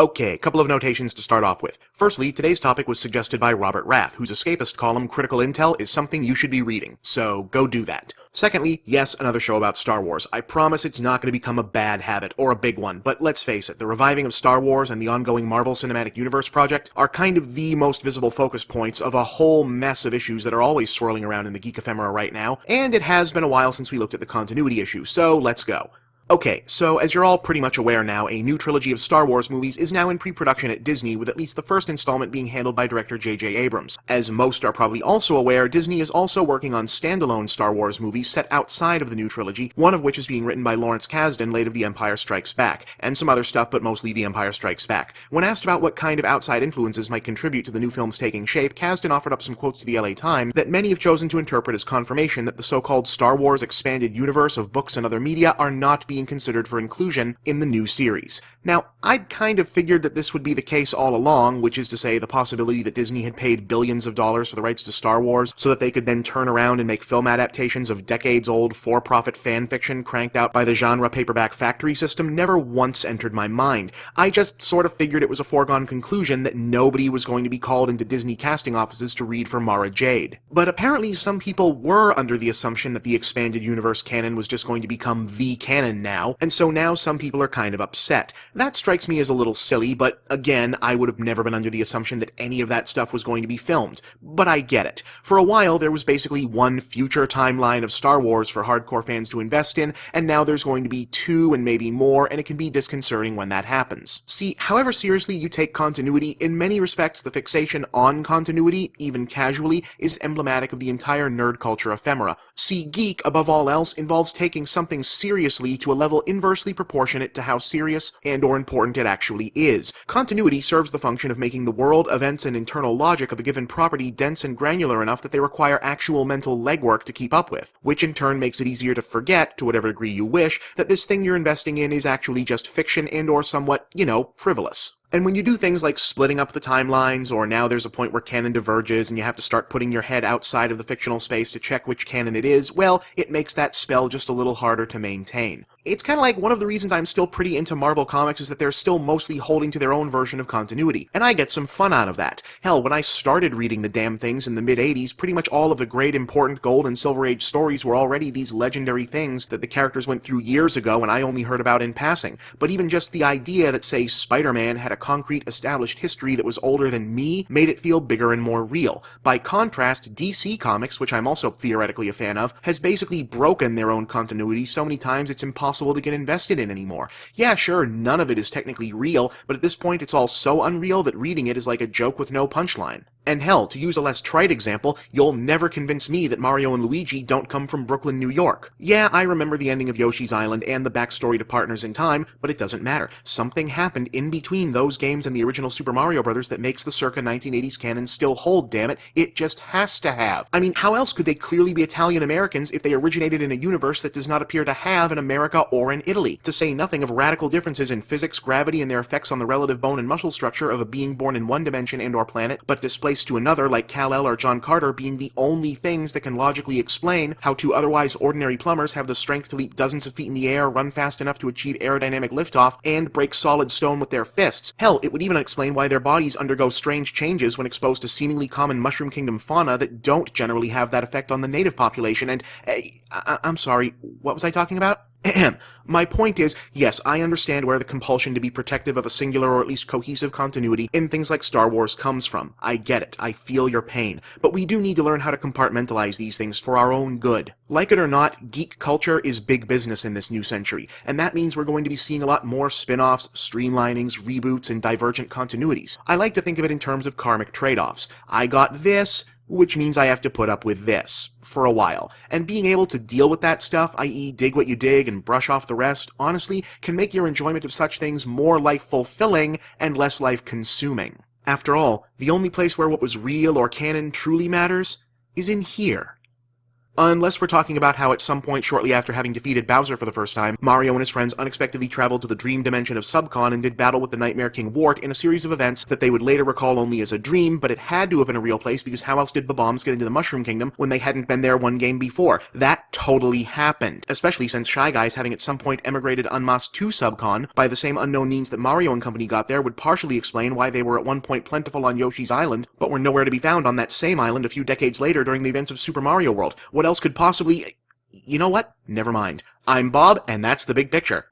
Okay, a couple of notations to start off with. Firstly, today's topic was suggested by Robert Rath, whose Escapist column, Critical Intel, is something you should be reading, so go do that. Secondly, yes, another show about Star Wars. I promise it's not going to become a bad habit, or a big one, but let's face it, the reviving of Star Wars and the ongoing Marvel Cinematic Universe project are kind of the most visible focus points of a whole mess of issues that are always swirling around in the geek ephemera right now, and it has been a while since we looked at the continuity issue, so let's go. Okay, so as you're all pretty much aware now, a new trilogy of Star Wars movies is now in pre-production at Disney, with at least the first installment being handled by director J.J. Abrams. As most are probably also aware, Disney is also working on standalone Star Wars movies set outside of the new trilogy, one of which is being written by Lawrence Kasdan, late of The Empire Strikes Back, and some other stuff, but mostly The Empire Strikes Back. When asked about what kind of outside influences might contribute to the new film's taking shape, Kasdan offered up some quotes to the LA Times that many have chosen to interpret as confirmation that the so-called Star Wars expanded universe of books and other media are not being considered for inclusion in the new series. Now, I'd kind of figured that this would be the case all along, which is to say the possibility that Disney had paid billions of dollars for the rights to Star Wars so that they could then turn around and make film adaptations of decades-old for-profit fan fiction cranked out by the genre paperback factory system never once entered my mind. I just sort of figured it was a foregone conclusion that nobody was going to be called into Disney casting offices to read for Mara Jade. But apparently some people were under the assumption that the expanded universe canon was just going to become the canon now, and so now some people are kind of upset. That strikes me as a little silly, but again, I would have never been under the assumption that any of that stuff was going to be filmed. But I get it. For a while, there was basically one future timeline of Star Wars for hardcore fans to invest in, and now there's going to be two and maybe more, and it can be disconcerting when that happens. See, however seriously you take continuity, in many respects the fixation on continuity, even casually, is emblematic of the entire nerd culture ephemera. See, geek, above all else, involves taking something seriously to a level inversely proportionate to how serious and or important it actually is. Continuity serves the function of making the world, events, and internal logic of a given property dense and granular enough that they require actual mental legwork to keep up with, which in turn makes it easier to forget, to whatever degree you wish, that this thing you're investing in is actually just fiction and or somewhat, frivolous. And when you do things like splitting up the timelines, or now there's a point where canon diverges and you have to start putting your head outside of the fictional space to check which canon it is, well, it makes that spell just a little harder to maintain. It's kind of like one of the reasons I'm still pretty into Marvel Comics is that they're still mostly holding to their own version of continuity, and I get some fun out of that. Hell, when I started reading the damn things in the mid-80s, pretty much all of the great important Gold and Silver Age stories were already these legendary things that the characters went through years ago and I only heard about in passing. But even just the idea that, say, Spider-Man had a concrete established history that was older than me made it feel bigger and more real. By contrast, DC Comics, which I'm also theoretically a fan of, has basically broken their own continuity so many times it's impossible to get invested in anymore. Yeah, sure, none of it is technically real, but at this point it's all so unreal that reading it is like a joke with no punchline. And hell, to use a less trite example, you'll never convince me that Mario and Luigi don't come from Brooklyn, New York. Yeah, I remember the ending of Yoshi's Island and the backstory to Partners in Time, but it doesn't matter. Something happened in between those games and the original Super Mario Bros. That makes the circa 1980s canon still hold, dammit. It just has to have. I mean, how else could they clearly be Italian Americans if they originated in a universe that does not appear to have an America or in Italy? To say nothing of radical differences in physics, gravity, and their effects on the relative bone and muscle structure of a being born in one dimension and or planet, but displaced to another, like Kal-El or John Carter, being the only things that can logically explain how two otherwise ordinary plumbers have the strength to leap dozens of feet in the air, run fast enough to achieve aerodynamic liftoff, and break solid stone with their fists. Hell, it would even explain why their bodies undergo strange changes when exposed to seemingly common Mushroom Kingdom fauna that don't generally have that effect on the native population, and... I'm sorry, what was I talking about? My point is, yes, I understand where the compulsion to be protective of a singular or at least cohesive continuity in things like Star Wars comes from. I get it. I feel your pain. But we do need to learn how to compartmentalize these things for our own good. Like it or not, geek culture is big business in this new century, and that means we're going to be seeing a lot more spin-offs, streamlinings, reboots, and divergent continuities. I like to think of it in terms of karmic trade-offs. I got this, which means I have to put up with this, for a while. And being able to deal with that stuff, i.e. dig what you dig and brush off the rest, honestly, can make your enjoyment of such things more life-fulfilling and less life-consuming. After all, the only place where what was real or canon truly matters is in here. Unless we're talking about how at some point shortly after having defeated Bowser for the first time, Mario and his friends unexpectedly traveled to the dream dimension of Subcon and did battle with the Nightmare King Wart in a series of events that they would later recall only as a dream, but it had to have been a real place because how else did Bob-ombs get into the Mushroom Kingdom when they hadn't been there one game before? That totally happened, especially since Shy Guys having at some point emigrated en masse to Subcon by the same unknown means that Mario and company got there would partially explain why they were at one point plentiful on Yoshi's Island, but were nowhere to be found on that same island a few decades later during the events of Super Mario World. What else could possibly... You know what? Never mind. I'm Bob, and that's the big picture.